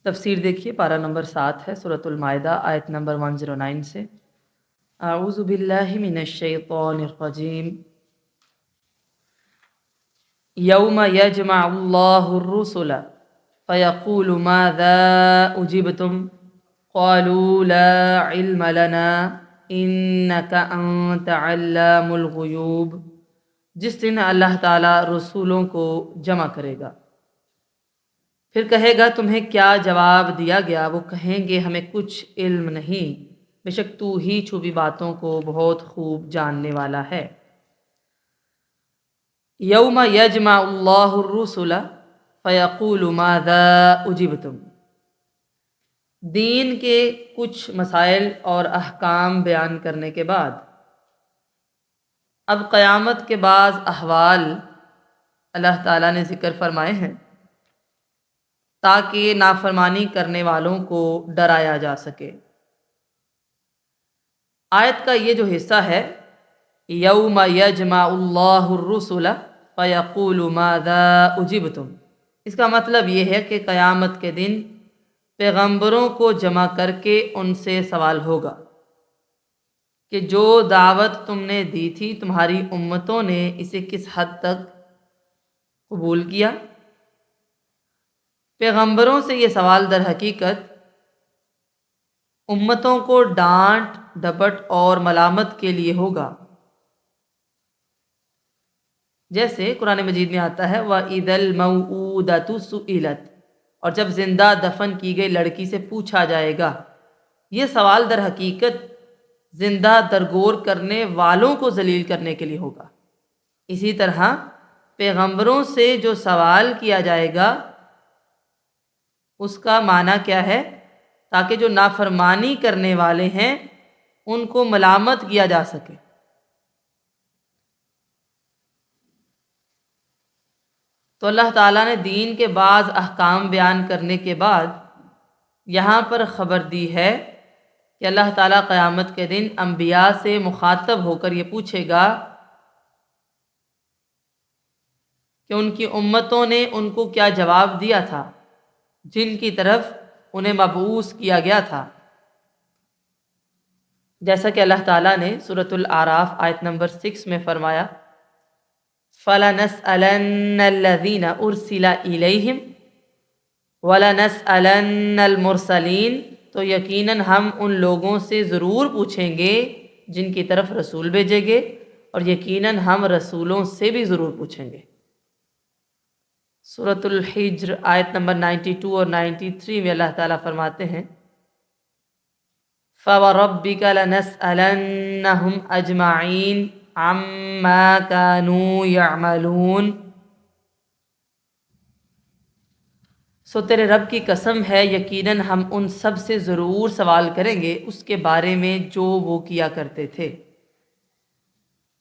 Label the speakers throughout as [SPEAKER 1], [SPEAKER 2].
[SPEAKER 1] تفسیر دیکھیے، پارہ نمبر 7 ہے، سورۃ المائدہ، آیت نمبر 109 سے۔ اعوذ باللہ من الشیطان الرجیم۔ یوم یجمع اللہ الرسل فیقول ماذا اجبتم قالوا لا علم لنا انک انت علام الغیوب۔ جس دن اللہ تعالیٰ رسولوں کو جمع کرے گا، پھر کہے گا تمہیں کیا جواب دیا گیا؟ وہ کہیں گے ہمیں کچھ علم نہیں، بے شک تو ہی چھپی باتوں کو بہت خوب جاننے والا ہے۔ یوم یجمع اللہ الرسل فیقول ماذا اجبتم۔ دین کے کچھ مسائل اور احکام بیان کرنے کے بعد اب قیامت کے بعض احوال اللہ تعالیٰ نے ذکر فرمائے ہیں تاکہ نافرمانی کرنے والوں کو ڈرایا جا سکے۔ آیت کا یہ جو حصہ ہے، یوم یجمع اللہ الرسل فیقول ماذا اجبتم، اس کا مطلب یہ ہے کہ قیامت کے دن پیغمبروں کو جمع کر کے ان سے سوال ہوگا کہ جو دعوت تم نے دی تھی تمہاری امتوں نے اسے کس حد تک قبول کیا۔ پیغمبروں سے یہ سوال در حقیقت امتوں کو ڈانٹ ڈپٹ اور ملامت کے لیے ہوگا، جیسے قرآن مجید میں آتا ہے وَإِذَا الْمَوْءُودَةُ سُئِلَتْ، اور جب زندہ دفن کی گئی لڑکی سے پوچھا جائے گا۔ یہ سوال در حقیقت زندہ درگور کرنے والوں کو ذلیل کرنے کے لیے ہوگا۔ اسی طرح پیغمبروں سے جو سوال کیا جائے گا اس کا معنی کیا ہے؟ تاکہ جو نافرمانی کرنے والے ہیں ان کو ملامت کیا جا سکے۔ تو اللہ تعالیٰ نے دین کے بعض احکام بیان کرنے کے بعد یہاں پر خبر دی ہے کہ اللہ تعالیٰ قیامت کے دن انبیاء سے مخاطب ہو کر یہ پوچھے گا کہ ان کی امتوں نے ان کو کیا جواب دیا تھا جن کی طرف انہیں مبعوث کیا گیا تھا۔ جیسا کہ اللہ تعالیٰ نے سورۃ الاعراف آیت نمبر 6 میں فرمایا فَلَنَسْأَلَنَّ الَّذِينَ أُرْسِلَ إِلَيْهِمْ وَلَنَسْأَلَنَّ الْمُرْسَلِينَ، تو یقیناً ہم ان لوگوں سے ضرور پوچھیں گے جن کی طرف رسول بھیجیں گے، اور یقیناً ہم رسولوں سے بھی ضرور پوچھیں گے۔ سورۃ الحجر آیت نمبر 92 اور 93 میں اللہ تعالیٰ فرماتے ہیں فَوَرَبِّكَ لَنَسْأَلَنَّهُمْ أَجْمَعِينَ عَمَّا كَانُوا يَعْمَلُونَ۔ سو تیرے رب کی قسم ہے یقیناً ہم ان سب سے ضرور سوال کریں گے اس کے بارے میں جو وہ کیا کرتے تھے۔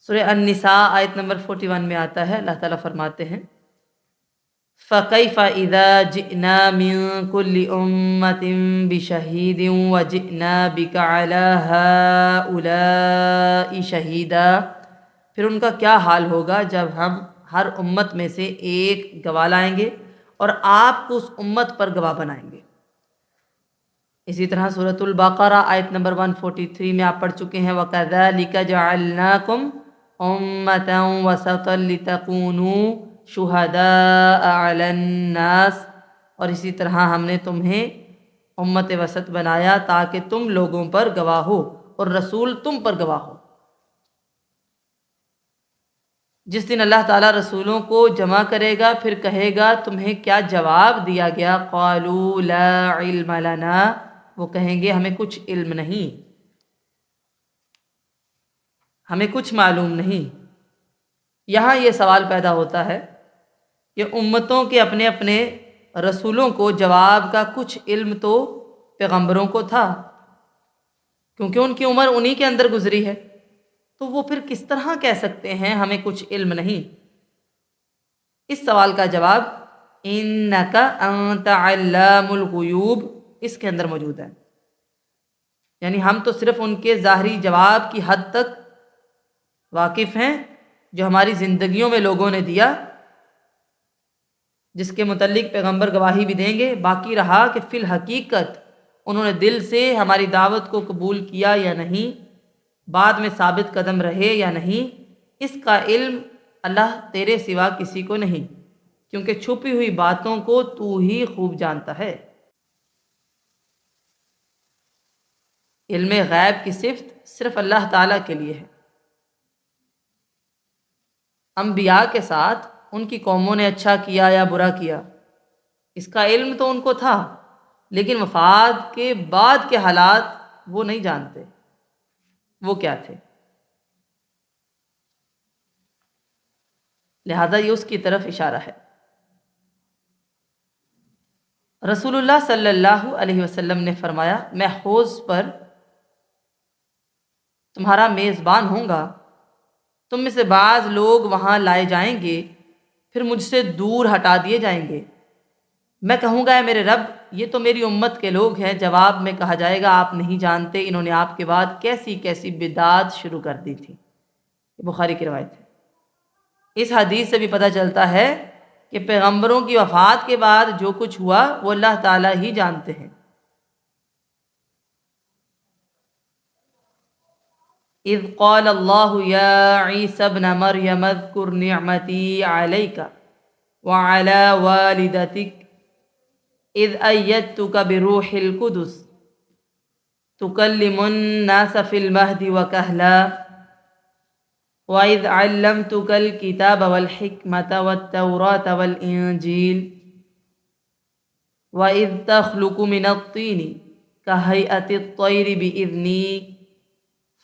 [SPEAKER 1] سورہ النساء آیت نمبر 41 میں آتا ہے، اللہ تعالیٰ فرماتے ہیں فَكَيْفَ إِذَا جِئْنَا مِن كُلِّ أُمَّةٍ بِشَهِيدٍ وَجِئْنَا بِكَ عَلَى هَؤُلَاءِ شَهِيدًا، پھر ان کا کیا حال ہوگا جب ہم ہر امت میں سے ایک گواہ لائیں گے اور آپ کو اس امت پر گواہ بنائیں گے۔ اسی طرح سورۃ البقرہ آیت نمبر 143 میں آپ پڑھ چکے ہیں وَكَذَلِكَ جَعَلْنَاكُمْ أُمَّةً وَسَطًا لِتَكُونُوا شُهَدَاءَ عَلَى النَّاسِ، اور اسی طرح ہم نے تمہیں امت وسط بنایا تاکہ تم لوگوں پر گواہ ہو اور رسول تم پر گواہ ہو۔ جس دن اللہ تعالیٰ رسولوں کو جمع کرے گا پھر کہے گا تمہیں کیا جواب دیا گیا؟ قالوا لا علم لنا، وہ کہیں گے ہمیں کچھ علم نہیں، ہمیں کچھ معلوم نہیں۔ یہاں یہ سوال پیدا ہوتا ہے کہ امتوں کے اپنے اپنے رسولوں کو جواب کا کچھ علم تو پیغمبروں کو تھا، کیونکہ ان کی عمر انہی کے اندر گزری ہے، تو وہ پھر کس طرح کہہ سکتے ہیں ہمیں کچھ علم نہیں؟ اس سوال کا جواب انک انت علام الغیوب اس کے اندر موجود ہے، یعنی ہم تو صرف ان کے ظاہری جواب کی حد تک واقف ہیں جو ہماری زندگیوں میں لوگوں نے دیا، جس کے متعلق پیغمبر گواہی بھی دیں گے۔ باقی رہا کہ فی الحقیقت انہوں نے دل سے ہماری دعوت کو قبول کیا یا نہیں، بعد میں ثابت قدم رہے یا نہیں، اس کا علم اللہ تیرے سوا کسی کو نہیں، کیونکہ چھپی ہوئی باتوں کو تو ہی خوب جانتا ہے۔ علم غیب کی صفت صرف اللہ تعالیٰ کے لیے ہے۔ انبیاء کے ساتھ ان کی قوموں نے اچھا کیا یا برا کیا، اس کا علم تو ان کو تھا، لیکن وفات کے بعد کے حالات وہ نہیں جانتے وہ کیا تھے، لہذا یہ اس کی طرف اشارہ ہے۔ رسول اللہ صلی اللہ علیہ وسلم نے فرمایا، میں حوض پر تمہارا میزبان ہوں گا، تم میں سے بعض لوگ وہاں لائے جائیں گے، پھر مجھ سے دور ہٹا دیے جائیں گے۔ میں کہوں گا، اے میرے رب، یہ تو میری امت کے لوگ ہیں۔ جواب میں کہا جائے گا، آپ نہیں جانتے انہوں نے آپ کے بعد کیسی کیسی بدعات شروع کر دی تھی۔ یہ بخاری کی روایت ہے۔ اس حدیث سے بھی پتہ چلتا ہے کہ پیغمبروں کی وفات کے بعد جو کچھ ہوا وہ اللہ تعالیٰ ہی جانتے ہیں۔ اذ قال اللہ یا عیسی ابن مریم اذکر نعمتی علیک وعلی والدتک اذ ایدتک بروح القدس تکلم الناس فی المہد وکہلا وَإِذْ عَلَّمْتُكَ الْكِتَابَ وَالْحِكْمَةَ وَالتَّوْرَاةَ وَالْإِنْجِيلَ وَإِذْ تَخْلُقُ مِنَ الطِّينِ كَهَيْئَةِ الطَّيْرِ بِإِذْنِي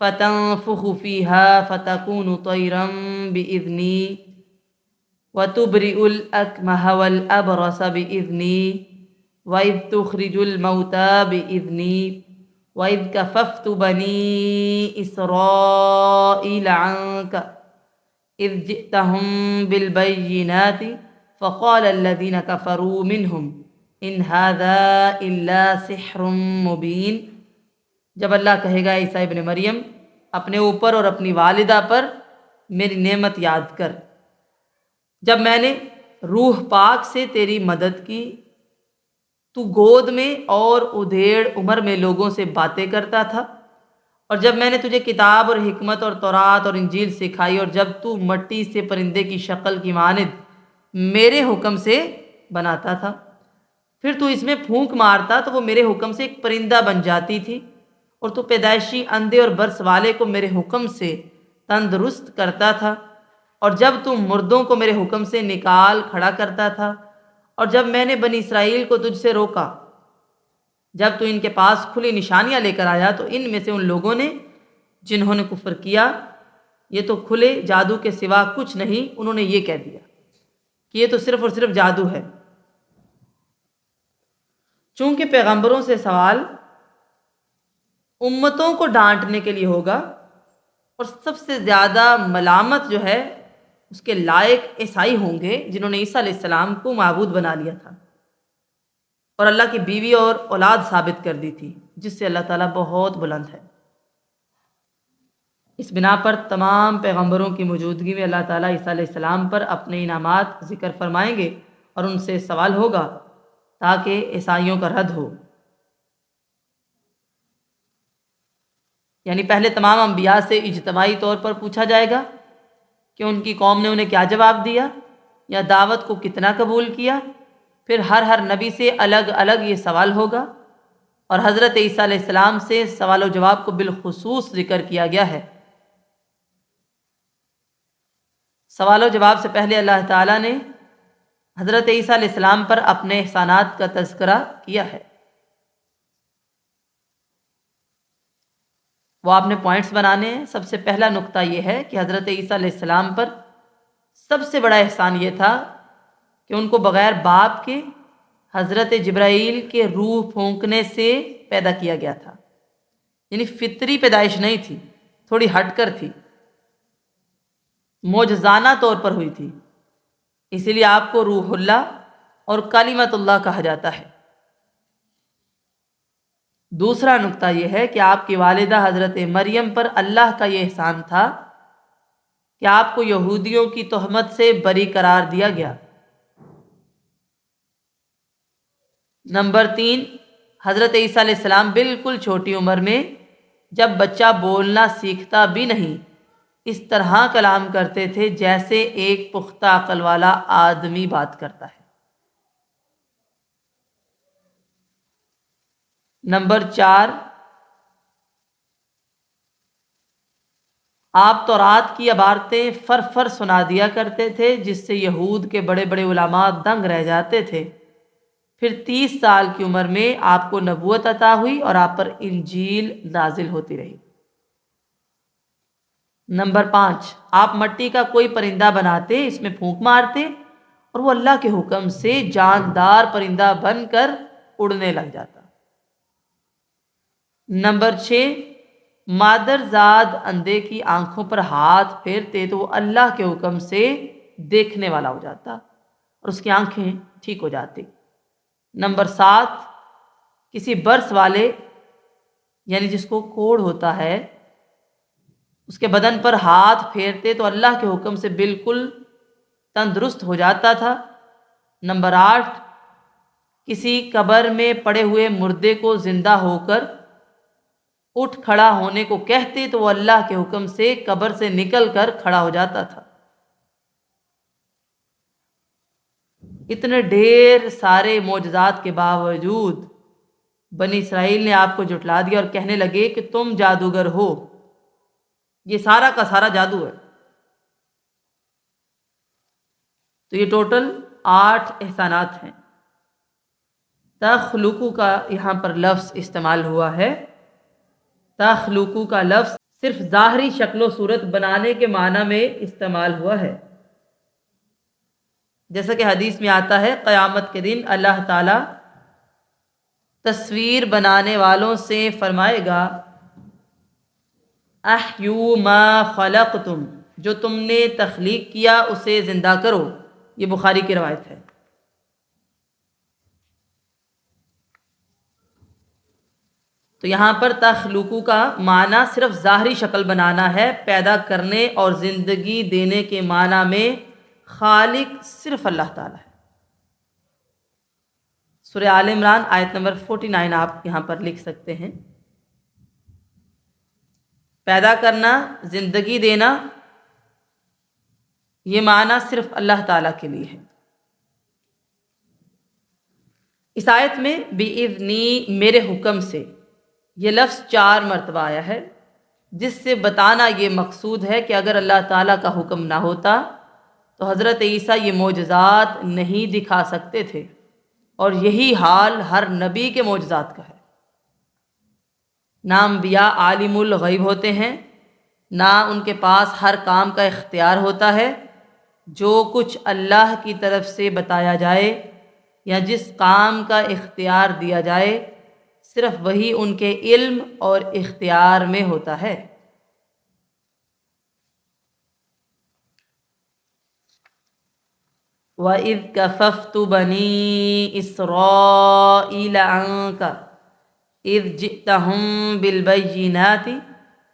[SPEAKER 1] فَتَنفُخُ فِيهَا فَتَكُونُ طَيْرًا بِإِذْنِي وَتُبْرِئُ الْأَكْمَهَ وَالْأَبْرَصَ بِإِذْنِي وَإِذْ تُخْرِجُ الْمَوْتَى بِإِذْنِي وَإِذْ كَفَفْتُ بَنِي إِسْرَائِيلَ عَنْكَ إِذْ جِئْتَهُمْ بِالْبَيِّنَاتِ فَقَالَ الَّذِينَ كَفَرُوا مِنْهُمْ إِنْ هَذَا إِلَّا سِحْرٌ مُبِينٌ۔ جب اللہ کہے گا، عیسیٰ ابن مریم، اپنے اوپر اور اپنی والدہ پر میری نعمت یاد کر، جب میں نے روح پاک سے تیری مدد کی، تو گود میں اور ادھیڑ عمر میں لوگوں سے باتیں کرتا تھا، اور جب میں نے تجھے کتاب اور حکمت اور تورات اور انجیل سکھائی، اور جب تو مٹی سے پرندے کی شکل کی مانند میرے حکم سے بناتا تھا، پھر تو اس میں پھونک مارتا تو وہ میرے حکم سے ایک پرندہ بن جاتی تھی، اور تو پیدائشی اندھے اور برس والے کو میرے حکم سے تندرست کرتا تھا، اور جب تو مردوں کو میرے حکم سے نکال کھڑا کرتا تھا، اور جب میں نے بنی اسرائیل کو تجھ سے روکا، جب تو ان کے پاس کھلی نشانیاں لے کر آیا، تو ان میں سے ان لوگوں نے جنہوں نے کفر کیا، یہ تو کھلے جادو کے سوا کچھ نہیں، انہوں نے یہ کہہ دیا کہ یہ تو صرف اور صرف جادو ہے۔ چونکہ پیغمبروں سے سوال امتوں کو ڈانٹنے کے لیے ہوگا، اور سب سے زیادہ ملامت جو ہے اس کے لائق عیسائی ہوں گے، جنہوں نے عیسیٰ علیہ السلام کو معبود بنا لیا تھا اور اللہ کی بیوی اور اولاد ثابت کر دی تھی، جس سے اللہ تعالیٰ بہت بلند ہے۔ اس بنا پر تمام پیغمبروں کی موجودگی میں اللہ تعالیٰ عیسیٰ علیہ السلام پر اپنے انعامات ذکر فرمائیں گے، اور ان سے سوال ہوگا تاکہ عیسائیوں کا رد ہو۔ یعنی پہلے تمام انبیاء سے اجتماعی طور پر پوچھا جائے گا کہ ان کی قوم نے انہیں کیا جواب دیا، یا دعوت کو کتنا قبول کیا۔ پھر ہر نبی سے الگ الگ یہ سوال ہوگا، اور حضرت عیسیٰ علیہ السلام سے سوال و جواب کو بالخصوص ذکر کیا گیا ہے۔ سوال و جواب سے پہلے اللہ تعالیٰ نے حضرت عیسیٰ علیہ السلام پر اپنے احسانات کا تذکرہ کیا ہے۔ وہ آپ نے پوائنٹس بنانے ہیں۔ سب سے پہلا نقطہ یہ ہے کہ حضرت عیسیٰ علیہ السلام پر سب سے بڑا احسان یہ تھا کہ ان کو بغیر باپ کے حضرت جبرائیل کے روح پھونکنے سے پیدا کیا گیا تھا، یعنی فطری پیدائش نہیں تھی، تھوڑی ہٹ کر تھی، معجزانہ طور پر ہوئی تھی، اسی لیے آپ کو روح اللہ اور کلمۃ اللہ کہا جاتا ہے۔ دوسرا نقطہ یہ ہے کہ آپ کی والدہ حضرت مریم پر اللہ کا یہ احسان تھا کہ آپ کو یہودیوں کی تہمت سے بری قرار دیا گیا، نمبر 3، حضرت عیسیٰ علیہ السلام بالکل چھوٹی عمر میں جب بچہ بولنا سیکھتا بھی نہیں اس طرح کلام کرتے تھے جیسے ایک پختہ عقل والا آدمی بات کرتا ہے۔ نمبر 4، آپ تورات کی عبارتیں فر سنا دیا کرتے تھے جس سے یہود کے بڑے بڑے علماء دنگ رہ جاتے تھے۔ پھر 30 سال کی عمر میں آپ کو نبوت عطا ہوئی اور آپ پر انجیل نازل ہوتی رہی۔ نمبر 5، آپ مٹی کا کوئی پرندہ بناتے، اس میں پھونک مارتے اور وہ اللہ کے حکم سے جاندار پرندہ بن کر اڑنے لگ جاتا۔ نمبر 6، مادر زاد اندھے کی آنکھوں پر ہاتھ پھیرتے تو وہ اللہ کے حکم سے دیکھنے والا ہو جاتا اور اس کی آنکھیں ٹھیک ہو جاتی۔ نمبر 7، کسی برس والے یعنی جس کو کوڑ ہوتا ہے اس کے بدن پر ہاتھ پھیرتے تو اللہ کے حکم سے بالکل تندرست ہو جاتا تھا۔ نمبر 8، کسی قبر میں پڑے ہوئے مردے کو زندہ ہو کر اٹھ کھڑا ہونے کو کہتے تو وہ اللہ کے حکم سے قبر سے نکل کر کھڑا ہو جاتا تھا۔ اتنے ڈھیر سارے معجزات کے باوجود بنی اسرائیل نے آپ کو جھٹلا دیا اور کہنے لگے کہ تم جادوگر ہو، یہ سارا کا سارا جادو ہے۔ تو یہ ٹوٹل 8 احسانات ہیں۔ تخلقو کا یہاں پر لفظ استعمال ہوا ہے۔ تخلقو کا لفظ صرف ظاہری شکل و صورت بنانے کے معنی میں استعمال ہوا ہے، جیسا کہ حدیث میں آتا ہے قیامت کے دن اللہ تعالیٰ تصویر بنانے والوں سے فرمائے گا احیوا ما خلقتم، جو تم نے تخلیق کیا اسے زندہ کرو۔ یہ بخاری کی روایت ہے۔ تو یہاں پر تخلقو کا معنی صرف ظاہری شکل بنانا ہے، پیدا کرنے اور زندگی دینے کے معنی میں خالق صرف اللہ تعالیٰ ہے۔ سورہ آل عمران آیت نمبر 49 آپ یہاں پر لکھ سکتے ہیں۔ پیدا کرنا، زندگی دینا، یہ معنی صرف اللہ تعالیٰ کے لیے ہے۔ اس آیت میں بِإِذْنِی، میرے حکم سے، یہ لفظ 4 مرتبہ آیا ہے، جس سے بتانا یہ مقصود ہے کہ اگر اللہ تعالیٰ کا حکم نہ ہوتا تو حضرت عیسیٰ یہ معجزات نہیں دکھا سکتے تھے، اور یہی حال ہر نبی کے معجزات کا ہے۔ نہ انبیاء عالم الغیب ہوتے ہیں، نہ ان کے پاس ہر کام کا اختیار ہوتا ہے۔ جو کچھ اللہ کی طرف سے بتایا جائے یا جس کام کا اختیار دیا جائے صرف وہی ان کے علم اور اختیار میں ہوتا ہے۔ وَإِذْ كَفَفْتُ بَنِي إِسْرَائِيلَ عَنْكَ إِذْ جِئْتَهُمْ بِالْبَيِّنَاتِ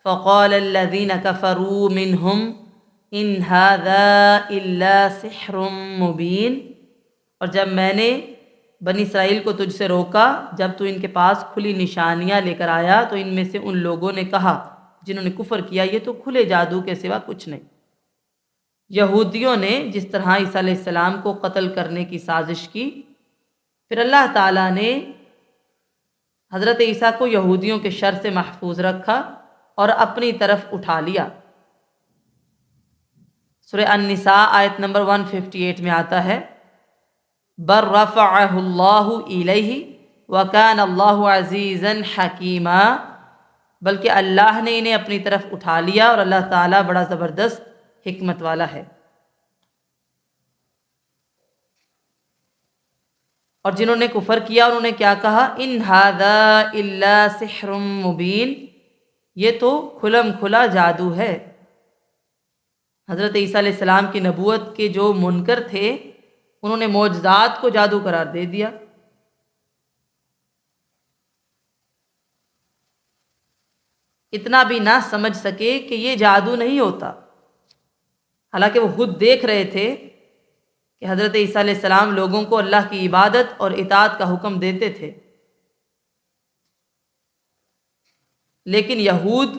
[SPEAKER 1] فَقَالَ الَّذِينَ كَفَرُوا مِنْهُمْ إِنْ هَذَا إِلَّا سِحْرٌ مُبِينٌ، اور جب میں نے بنی اسرائیل کو تجھ سے روکا جب تو ان کے پاس کھلی نشانیاں لے کر آیا تو ان میں سے ان لوگوں نے کہا جنہوں نے کفر کیا یہ تو کھلے جادو کے سوا کچھ نہیں۔ یہودیوں نے جس طرح عیسیٰ علیہ السلام کو قتل کرنے کی سازش کی، پھر اللہ تعالیٰ نے حضرت عیسیٰ کو یہودیوں کے شر سے محفوظ رکھا اور اپنی طرف اٹھا لیا۔ سورہ النساء آیت نمبر 158 میں آتا ہے بر رفعہ اللہ الیہ وکان اللہ عزیزا حکیما، بلکہ اللہ نے انہیں اپنی طرف اٹھا لیا اور اللہ تعالیٰ بڑا زبردست حکمت والا ہے۔ اور جنہوں نے کفر کیا انہوں نے کیا کہا، ان ھذا الا سحر مبین، یہ تو کھلم کھلا جادو ہے۔ حضرت عیسیٰ علیہ السلام کی نبوت کے جو منکر تھے انہوں نے معجزات کو جادو قرار دے دیا۔ اتنا بھی نہ سمجھ سکے کہ یہ جادو نہیں ہوتا، حالانکہ وہ خود دیکھ رہے تھے کہ حضرت عیسیٰ علیہ السلام لوگوں کو اللہ کی عبادت اور اطاعت کا حکم دیتے تھے، لیکن یہود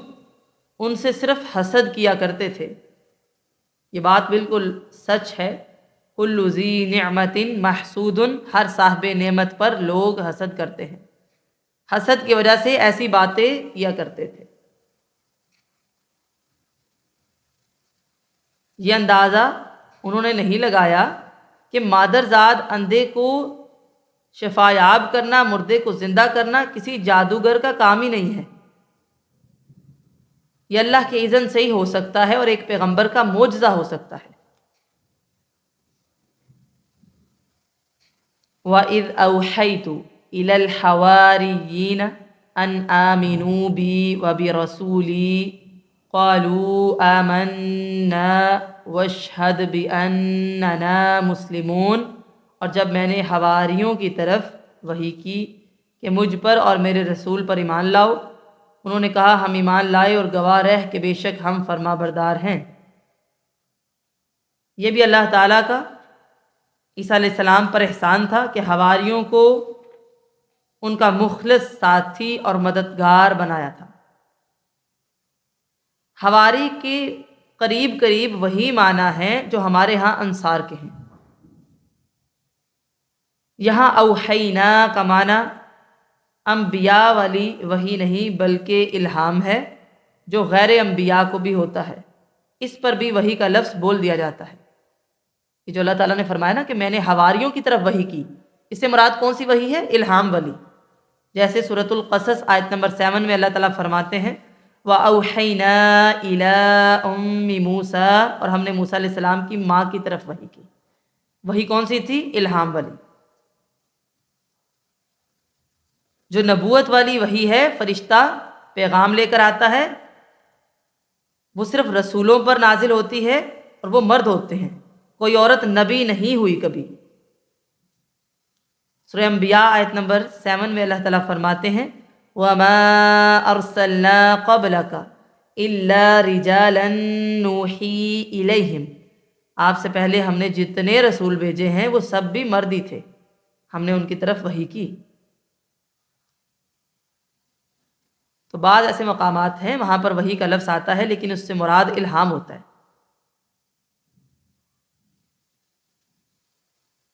[SPEAKER 1] ان سے صرف حسد کیا کرتے تھے۔ یہ بات بالکل سچ ہے، کل ذی نعمت محسود، ہر صاحب نعمت پر لوگ حسد کرتے ہیں، حسد کی وجہ سے ایسی باتیں کیا کرتے تھے۔ یہ اندازہ انہوں نے نہیں لگایا کہ مادرزاد اندھے کو شفا یاب کرنا، مردے کو زندہ کرنا کسی جادوگر کا کام ہی نہیں ہے، یہ اللہ کے اذن سے ہی ہو سکتا ہے اور ایک پیغمبر کا معجزہ ہو سکتا ہے۔ وَإِذْ أَوْحَيْتُ إِلَى الْحَوَارِيِّينَ أَنْ آمِنُوا بِي وَبِرَسُولِي قَالُوا آمَنَّا وَاشْهَدْ بِأَنَّنَا مُسْلِمُونَ، اور جب میں نے حواریوں کی طرف وحی کی کہ مجھ پر اور میرے رسول پر ایمان لاؤ، انہوں نے کہا ہم ایمان لائے اور گواہ رہ کہ بے شک ہم فرما بردار ہیں۔ یہ بھی اللہ تعالیٰ کا عیسیٰ علیہ السلام پر احسان تھا کہ حواریوں کو ان کا مخلص ساتھی اور مددگار بنایا تھا۔ حواری کے قریب قریب وہی معنی ہیں جو ہمارے ہاں انصار کے ہیں۔ یہاں اوحینا کا معنی انبیاء والی وحی نہیں بلکہ الہام ہے، جو غیر انبیاء کو بھی ہوتا ہے، اس پر بھی وحی کا لفظ بول دیا جاتا ہے۔ کہ جو اللہ تعالیٰ نے فرمایا نا کہ میں نے حواریوں کی طرف وحی کی، اس سے مراد کون سی وحی ہے؟ الہام والی۔ جیسے سورۃ القصص آیت نمبر 7 میں اللہ تعالیٰ فرماتے ہیں وَأَوْحَيْنَا إِلَىٰ أُمِّ مُوسَىٰ، اور ہم نے موسیٰ علیہ السلام کی ماں کی طرف وحی کی۔ وحی کون سی تھی؟ الہام والی۔ جو نبوت والی وحی ہے، فرشتہ پیغام لے کر آتا ہے، وہ صرف رسولوں پر نازل ہوتی ہے اور وہ مرد ہوتے ہیں، کوئی عورت نبی نہیں ہوئی کبھی۔ سورہ انبیاء آیت نمبر 7 میں اللہ تعالیٰ فرماتے ہیں وَمَا أَرْسَلْنَا قَبْلَكَ إِلَّا رِجَالًا نُوحِي إِلَيْهِمْ، آپ سے پہلے ہم نے جتنے رسول بھیجے ہیں وہ سب بھی مرد ہی تھے، ہم نے ان کی طرف وحی کی۔ تو بعض ایسے مقامات ہیں وہاں پر وحی کا لفظ آتا ہے لیکن اس سے مراد الہام ہوتا ہے،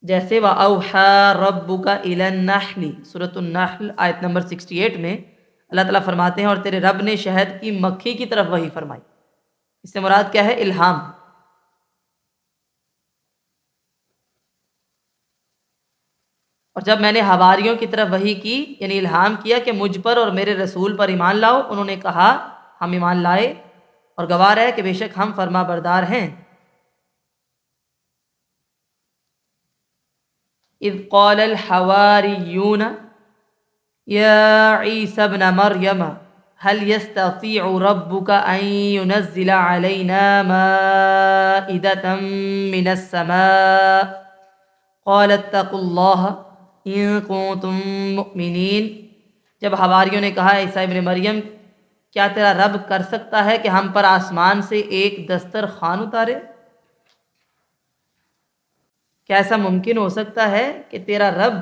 [SPEAKER 1] جیسے وَأَوْحَىٰ رَبُّكَ إِلَى النَّحْلِ، سورۃ النحل آیت نمبر 68 میں اللہ تعالیٰ فرماتے ہیں اور تیرے رب نے شہد کی مکھی کی طرف وحی فرمائی۔ اس سے مراد کیا ہے؟ الہام۔ اور جب میں نے حواریوں کی طرف وحی کی یعنی الہام کیا کہ مجھ پر اور میرے رسول پر ایمان لاؤ، انہوں نے کہا ہم ایمان لائے اور گواہ رہے کہ بے شک ہم فرما بردار ہیں۔ اذ قال الحواریون یا عیسی ابن مریم هل يستطيع ربك ان ينزل علينا مائدة من السماء قال اتقوا الله ان کنتم مؤمنین، جب حواریوں نے کہا عیسیٰ ابن مریم کیا تیرا رب کر سکتا ہے کہ ہم پر آسمان سے ایک دسترخوان اتارے؟ کیا ایسا ممکن ہو سکتا ہے کہ تیرا رب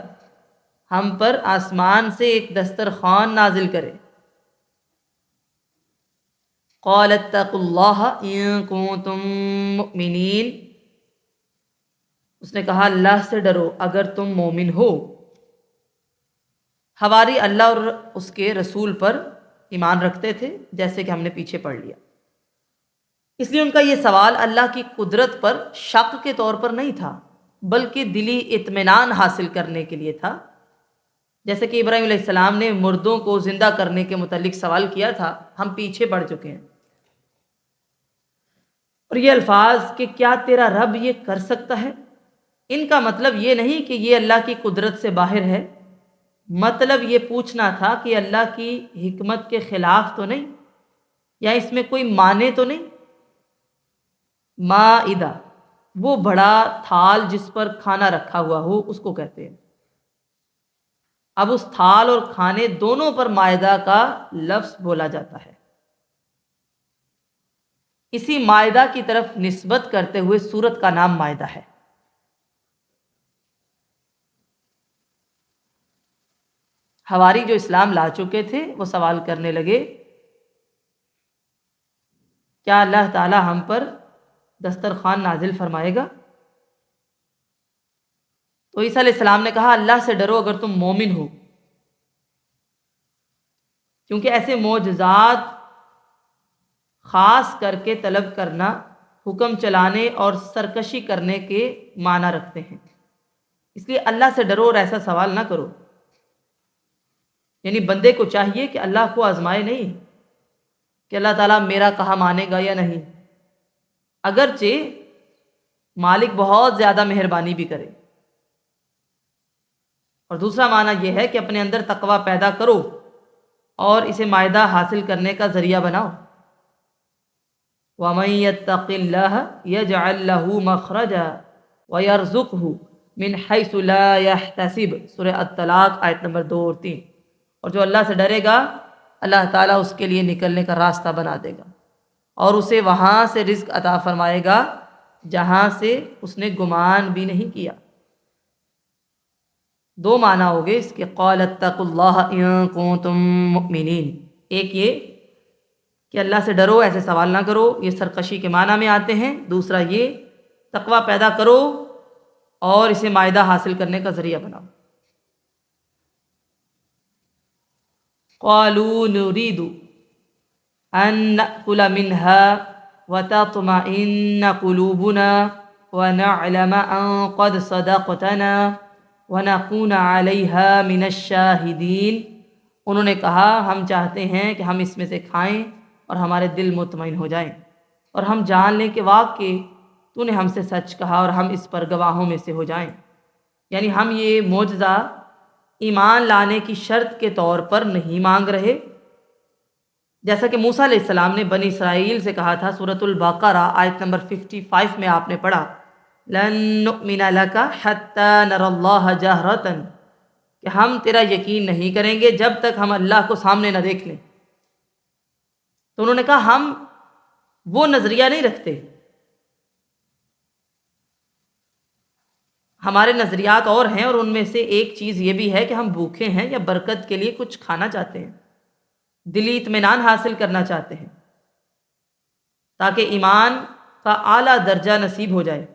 [SPEAKER 1] ہم پر آسمان سے ایک دسترخوان نازل کرے؟ قال اتقوا اللہ ان کنتم مؤمنین، اس نے کہا اللہ سے ڈرو اگر تم مومن ہو۔ حواری اللہ اور اس کے رسول پر ایمان رکھتے تھے جیسے کہ ہم نے پیچھے پڑھ لیا، اس لیے ان کا یہ سوال اللہ کی قدرت پر شک کے طور پر نہیں تھا بلکہ دلی اطمینان حاصل کرنے کے لیے تھا۔ جیسے کہ ابراہیم علیہ السلام نے مردوں کو زندہ کرنے کے متعلق سوال کیا تھا، ہم پیچھے پڑ چکے ہیں۔ اور یہ الفاظ کہ کیا تیرا رب یہ کر سکتا ہے، ان کا مطلب یہ نہیں کہ یہ اللہ کی قدرت سے باہر ہے، مطلب یہ پوچھنا تھا کہ اللہ کی حکمت کے خلاف تو نہیں، یا اس میں کوئی معنی تو نہیں۔ مائدہ وہ بڑا تھال جس پر کھانا رکھا ہوا ہو اس کو کہتے ہیں۔ اب اس تھال اور کھانے دونوں پر مائدہ کا لفظ بولا جاتا ہے، اسی مائدہ کی طرف نسبت کرتے ہوئے سورت کا نام مائدہ ہے۔ حواری جو اسلام لا چکے تھے وہ سوال کرنے لگے کیا اللہ تعالی ہم پر دسترخوان نازل فرمائے گا؟ تو عیسیٰ علیہ السلام نے کہا اللہ سے ڈرو اگر تم مومن ہو، کیونکہ ایسے معجزات خاص کر کے طلب کرنا حکم چلانے اور سرکشی کرنے کے معنی رکھتے ہیں، اس لیے اللہ سے ڈرو اور ایسا سوال نہ کرو۔ یعنی بندے کو چاہیے کہ اللہ کو آزمائے نہیں کہ اللہ تعالیٰ میرا کہا مانے گا یا نہیں، اگرچہ مالک بہت زیادہ مہربانی بھی کرے۔ اور دوسرا معنی یہ ہے کہ اپنے اندر تقوی پیدا کرو اور اسے مائدہ حاصل کرنے کا ذریعہ بناؤ۔ وَمَن يَتَّقِ اللَّهَ يَجْعَل لَّهُ مَخْرَجًا وَيَرْزُقْهُ مِنْ حَيْثُ لَا يَحْتَسِبُ، سورہ الطلاق آیت نمبر 2 اور 3۔ اور جو اللہ سے ڈرے گا اللہ تعالیٰ اس کے لیے نکلنے کا راستہ بنا دے گا اور اسے وہاں سے رزق عطا فرمائے گا جہاں سے اس نے گمان بھی نہیں کیا۔ دو معنی ہو گئے اس کے، قال اتقوا اللہ ان کنتم مؤمنین۔ ایک یہ کہ اللہ سے ڈرو ایسے سوال نہ کرو، یہ سرکشی کے معنی میں آتے ہیں۔ دوسرا یہ تقوی پیدا کرو اور اسے مائدہ حاصل کرنے کا ذریعہ بناؤ۔ قالوا نريد ان نأكل منها وتطمئن قلوبنا ونعلم ان قد صدقتنا وَنَكُونَ عَلَيْهَا مِنَ الشَّاهِدِينَ۔ انہوں نے کہا ہم چاہتے ہیں کہ ہم اس میں سے کھائیں اور ہمارے دل مطمئن ہو جائیں اور ہم جان لیں کہ واقعی تو نے ہم سے سچ کہا اور ہم اس پر گواہوں میں سے ہو جائیں۔ یعنی ہم یہ معجزہ ایمان لانے کی شرط کے طور پر نہیں مانگ رہے، جیسا کہ موسیٰ علیہ السلام نے بنی اسرائیل سے کہا تھا، سورۃ البقرہ آیت نمبر 55 میں آپ نے پڑھا لن نؤمن لک حتی نری اللہ جہرۃ، کہ ہم تیرا یقین نہیں کریں گے جب تک ہم اللہ کو سامنے نہ دیکھ لیں۔ تو انہوں نے کہا ہم وہ نظریہ نہیں رکھتے، ہمارے نظریات اور ہیں، اور ان میں سے ایک چیز یہ بھی ہے کہ ہم بھوکے ہیں یا برکت کے لیے کچھ کھانا چاہتے ہیں، دلی اطمینان حاصل کرنا چاہتے ہیں تاکہ ایمان کا اعلیٰ درجہ نصیب ہو جائے،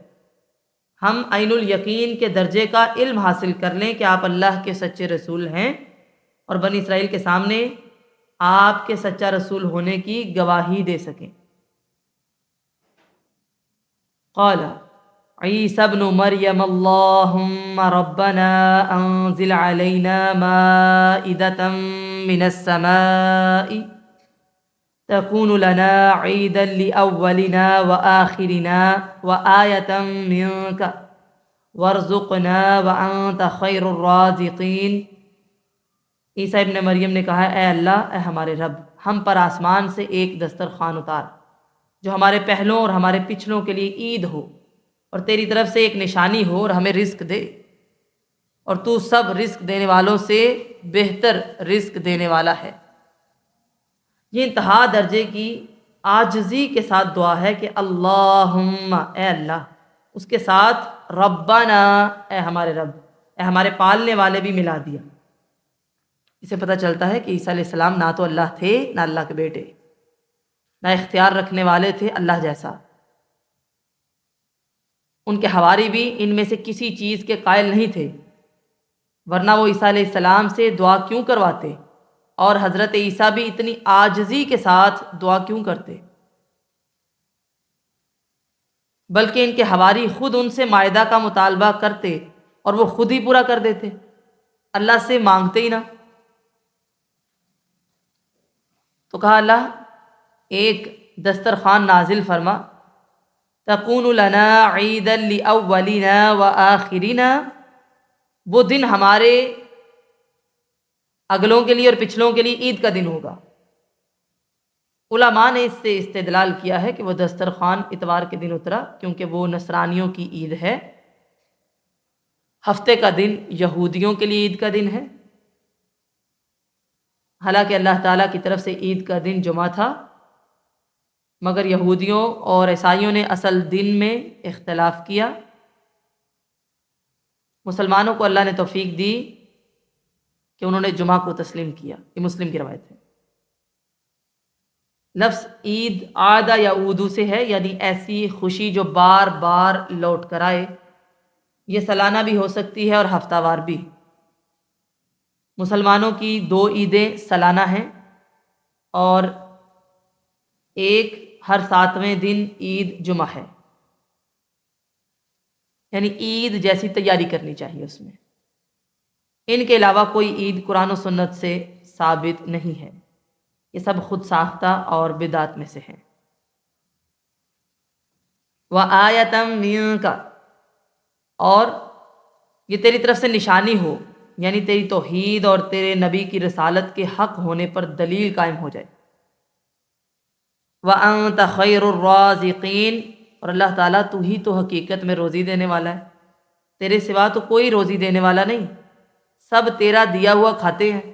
[SPEAKER 1] ہم عین الیقین کے درجے کا علم حاصل کر لیں کہ آپ اللہ کے سچے رسول ہیں اور بنی اسرائیل کے سامنے آپ کے سچا رسول ہونے کی گواہی دے سکیں۔ قال عیسی ابن مریم اللہم ربنا انزل علینا مائدة من السماء تكون لنا عيدا لأولنا وآخرنا وآية منك وارزقنا وأنت خير الرازقين۔ عیسیٰ ابن مریم نے کہا اے اللہ، اے ہمارے رب، ہم پر آسمان سے ایک دسترخوان اتار جو ہمارے پہلوں اور ہمارے پچھلوں کے لیے عید ہو اور تیری طرف سے ایک نشانی ہو اور ہمیں رزق دے، اور تو سب رزق دینے والوں سے بہتر رزق دینے والا ہے۔ یہ انتہا درجے کی عاجزی کے ساتھ دعا ہے کہ اللہم، اے اللہ، اس کے ساتھ ربنا، اے ہمارے رب، اے ہمارے پالنے والے بھی ملا دیا۔ اسے پتہ چلتا ہے کہ عیسیٰ علیہ السلام نہ تو اللہ تھے نہ اللہ کے بیٹے، نہ اختیار رکھنے والے تھے اللہ جیسا۔ ان کے حواری بھی ان میں سے کسی چیز کے قائل نہیں تھے، ورنہ وہ عیسیٰ علیہ السلام سے دعا کیوں کرواتے، اور حضرت عیسیٰ بھی اتنی عاجزی کے ساتھ دعا کیوں کرتے؟ بلکہ ان کے حواری خود ان سے مائدہ کا مطالبہ کرتے اور وہ خود ہی پورا کر دیتے، اللہ سے مانگتے ہی نہ۔ تو کہا اللہ ایک دسترخوان نازل فرما، تکون لنا عیدا لاولنا وآخرنا، وہ دن ہمارے اگلوں کے لیے اور پچھلوں کے لیے عید کا دن ہوگا۔ علماء نے اس سے استدلال کیا ہے کہ وہ دسترخوان اتوار کے دن اترا کیونکہ وہ نصرانیوں کی عید ہے، ہفتے کا دن یہودیوں کے لیے عید کا دن ہے، حالانکہ اللہ تعالیٰ کی طرف سے عید کا دن جمعہ تھا، مگر یہودیوں اور عیسائیوں نے اصل دن میں اختلاف کیا۔ مسلمانوں کو اللہ نے توفیق دی کہ انہوں نے جمعہ کو تسلیم کیا. یہ مسلم کی روایت ہے. لفظ عید عادہ یا اودو سے ہے، یعنی ایسی خوشی جو بار بار لوٹ کر آئے. یہ سالانہ بھی ہو سکتی ہے اور ہفتہ وار بھی. مسلمانوں کی 2 عیدیں سالانہ ہیں اور ایک ہر 7ویں دن عید جمعہ ہے. یعنی عید جیسی تیاری کرنی چاہیے اس میں. ان کے علاوہ کوئی عید قرآن و سنت سے ثابت نہیں ہے. یہ سب خود ساختہ اور بدعت میں سے ہیں. وَآیَةً مِّنکَ، اور یہ تیری طرف سے نشانی ہو، یعنی تیری توحید اور تیرے نبی کی رسالت کے حق ہونے پر دلیل قائم ہو جائے. وَأَنتَ خَيْرُ الرَّازِقِينَ، اور اللہ تعالیٰ تو ہی تو حقیقت میں روزی دینے والا ہے. تیرے سوا تو کوئی روزی دینے والا نہیں. سب تیرا دیا ہوا کھاتے ہیں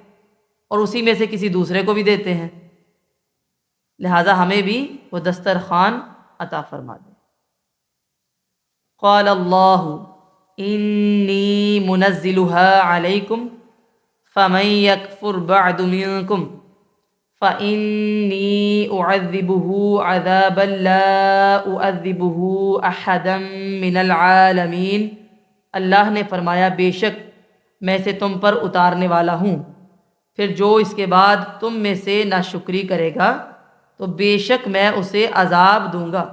[SPEAKER 1] اور اسی میں سے کسی دوسرے کو بھی دیتے ہیں. لہٰذا ہمیں بھی وہ دسترخوان عطا فرما دے. قال اللہ انی منزلها علیکم فمن یکفر بعد منکم فإنی اعذبه عذابا لا اعذبه احدا من العالمین. اللہ نے فرمایا بے شک میں اسے تم پر اتارنے والا ہوں، پھر جو اس کے بعد تم میں سے ناشکری کرے گا تو بے شک میں اسے عذاب دوں گا،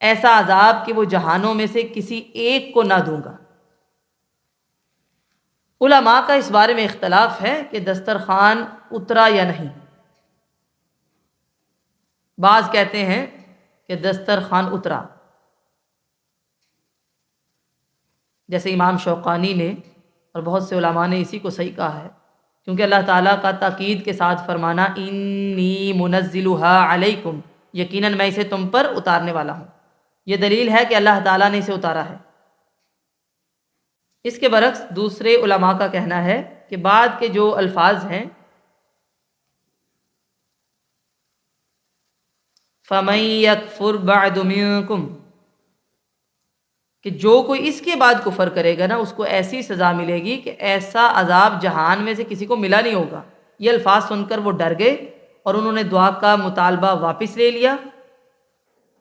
[SPEAKER 1] ایسا عذاب کہ وہ جہانوں میں سے کسی ایک کو نہ دوں گا. علماء کا اس بارے میں اختلاف ہے کہ دسترخوان اترا یا نہیں. بعض کہتے ہیں کہ دسترخوان اترا، جیسے امام شوقانی نے اور بہت سے علماء نے اسی کو صحیح کہا ہے، کیونکہ اللہ تعالیٰ کا تاکید کے ساتھ فرمانا انی منزلها علیکم، یقیناً میں اسے تم پر اتارنے والا ہوں، یہ دلیل ہے کہ اللہ تعالیٰ نے اسے اتارا ہے. اس کے برعکس دوسرے علماء کا کہنا ہے کہ بعد کے جو الفاظ ہیں فَمَن يَكْفُرْ بَعْدُ مِنكُمْ، کہ جو کوئی اس کے بعد کفر کرے گا نا اس کو ایسی سزا ملے گی کہ ایسا عذاب جہان میں سے کسی کو ملا نہیں ہوگا. یہ الفاظ سن کر وہ ڈر گئے اور انہوں نے دعا کا مطالبہ واپس لے لیا.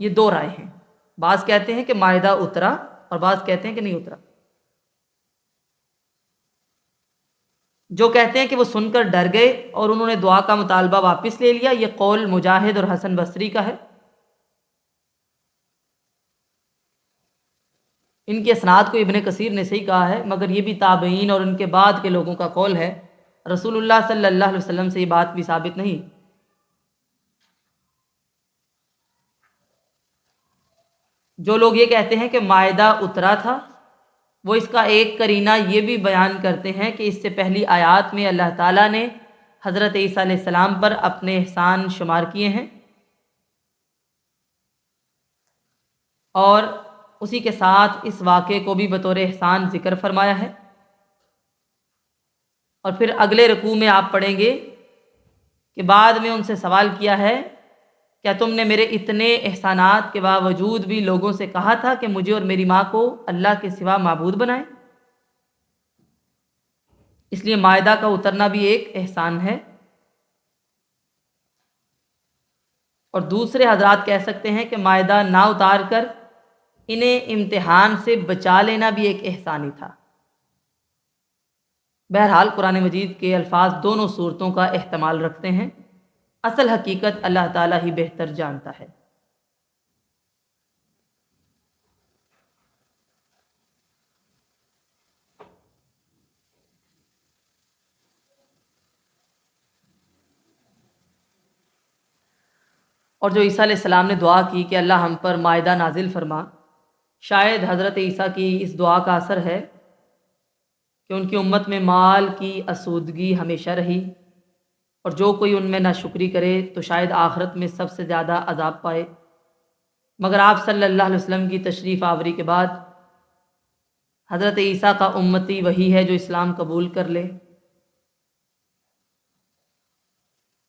[SPEAKER 1] یہ 2 رائے ہیں، بعض کہتے ہیں کہ مائدہ اترا اور بعض کہتے ہیں کہ نہیں اترا. جو کہتے ہیں کہ وہ سن کر ڈر گئے اور انہوں نے دعا کا مطالبہ واپس لے لیا، یہ قول مجاہد اور حسن بصری کا ہے. ان کی اسناد کو ابن کثیر نے صحیح کہا ہے، مگر یہ بھی تابعین اور ان کے بعد کے لوگوں کا قول ہے. رسول اللہ صلی اللہ علیہ وسلم سے یہ بات بھی ثابت نہیں. جو لوگ یہ کہتے ہیں کہ مائدہ اترا تھا، وہ اس کا ایک قرینہ یہ بھی بیان کرتے ہیں کہ اس سے پہلی آیات میں اللہ تعالیٰ نے حضرت عیسیٰ علیہ السلام پر اپنے احسان شمار کیے ہیں اور اسی کے ساتھ اس واقعے کو بھی بطور احسان ذکر فرمایا ہے. اور پھر اگلے رکوع میں آپ پڑھیں گے کہ بعد میں ان سے سوال کیا ہے کیا تم نے میرے اتنے احسانات کے باوجود بھی لوگوں سے کہا تھا کہ مجھے اور میری ماں کو اللہ کے سوا معبود بنائیں؟ اس لیے مائدہ کا اترنا بھی ایک احسان ہے. اور دوسرے حضرات کہہ سکتے ہیں کہ مائدہ نہ اتار کر انہیں امتحان سے بچا لینا بھی ایک احسان ہی تھا. بہرحال قرآن مجید کے الفاظ دونوں صورتوں کا احتمال رکھتے ہیں. اصل حقیقت اللہ تعالیٰ ہی بہتر جانتا ہے. اور جو عیسیٰ علیہ السلام نے دعا کی کہ اللہ ہم پر مائدہ نازل فرما، شاید حضرت عیسیٰ کی اس دعا کا اثر ہے کہ ان کی امت میں مال کی اسودگی ہمیشہ رہی اور جو کوئی ان میں ناشکری کرے تو شاید آخرت میں سب سے زیادہ عذاب پائے. مگر آپ صلی اللہ علیہ وسلم کی تشریف آوری کے بعد حضرت عیسیٰ کا امتی وہی ہے جو اسلام قبول کر لے،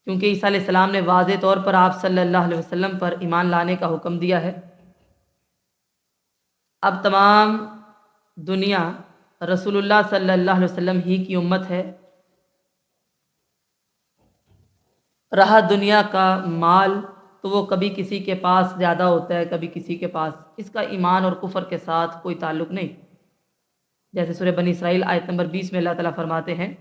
[SPEAKER 1] کیونکہ عیسیٰ علیہ السلام نے واضح طور پر آپ صلی اللہ علیہ وسلم پر ایمان لانے کا حکم دیا ہے. اب تمام دنیا رسول اللہ صلی اللہ علیہ وسلم ہی کی امت ہے رہا دنیا کا مال تو وہ کبھی کسی کے پاس زیادہ ہوتا ہے، کبھی کسی کے پاس، اس کا ایمان اور کفر کے ساتھ کوئی تعلق نہیں۔ جیسے سورہ بنی اسرائیل آیت نمبر 20 میں اللہ تعالیٰ فرماتے ہیں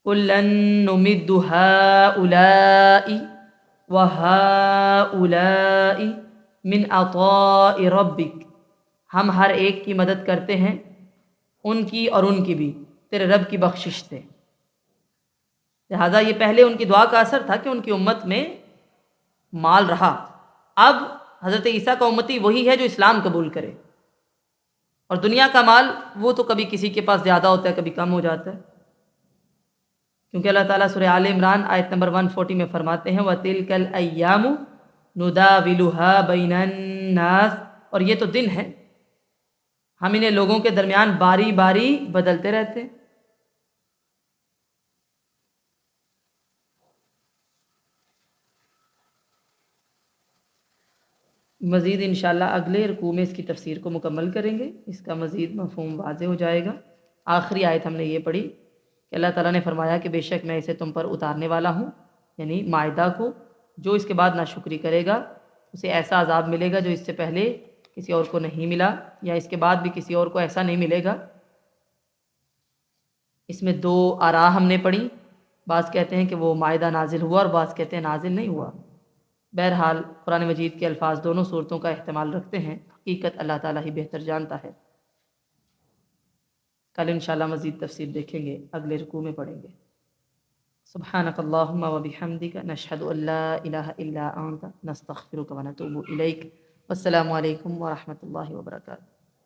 [SPEAKER 1] کُلًّا نُمِدُّ هَٰؤُلَاءِ وَهَٰؤُلَاءِ مِنْ عَطَاءِ رَبِّكَ، ہم ہر ایک کی مدد کرتے ہیں، ان کی اور ان کی بھی، تیرے رب کی بخشش سے۔ لہٰذا یہ پہلے ان کی دعا کا اثر تھا کہ ان کی امت میں مال رہا۔ اب حضرت عیسیٰ کا امتی وہی ہے جو اسلام قبول کرے، اور دنیا کا مال وہ تو کبھی کسی کے پاس زیادہ ہوتا ہے، کبھی کم ہو جاتا ہے، کیونکہ اللہ تعالیٰ سورہ آل عمران آیت نمبر 140 میں فرماتے ہیں وَتِلْكَ الْأَيَّامُ نُدَاوِلُهَا بَيْنَ النَّاسِ، اور یہ تو دن ہے، ہم انہیں لوگوں کے درمیان باری باری بدلتے رہتے ہیں۔ مزید انشاءاللہ اگلے رکوع میں اس کی تفسیر کو مکمل کریں گے، اس کا مزید مفہوم واضح ہو جائے گا۔ آخری آیت ہم نے یہ پڑھی کہ اللہ تعالیٰ نے فرمایا کہ بے شک میں اسے تم پر اتارنے والا ہوں، یعنی مائدہ کو، جو اس کے بعد ناشکری کرے گا اسے ایسا عذاب ملے گا جو اس سے پہلے کسی اور کو نہیں ملا، یا اس کے بعد بھی کسی اور کو ایسا نہیں ملے گا۔ اس میں دو آراء ہم نے پڑھی، بعض کہتے ہیں کہ وہ مائدہ نازل ہوا اور بعض کہتے ہیں نازل نہیں ہوا۔ بہرحال قرآن مجید کے الفاظ دونوں صورتوں کا احتمال رکھتے ہیں، حقیقت اللہ تعالیٰ ہی بہتر جانتا ہے۔ کل انشاءاللہ مزید تفسیر دیکھیں گے، اگلے رکوع میں پڑھیں گے۔ سبحانک اللہم و بحمدک نشہد ان لا الہ الا انت نستغفرک و نتوب الیک۔ والسلام علیکم ورحمۃ اللہ وبرکاتہ۔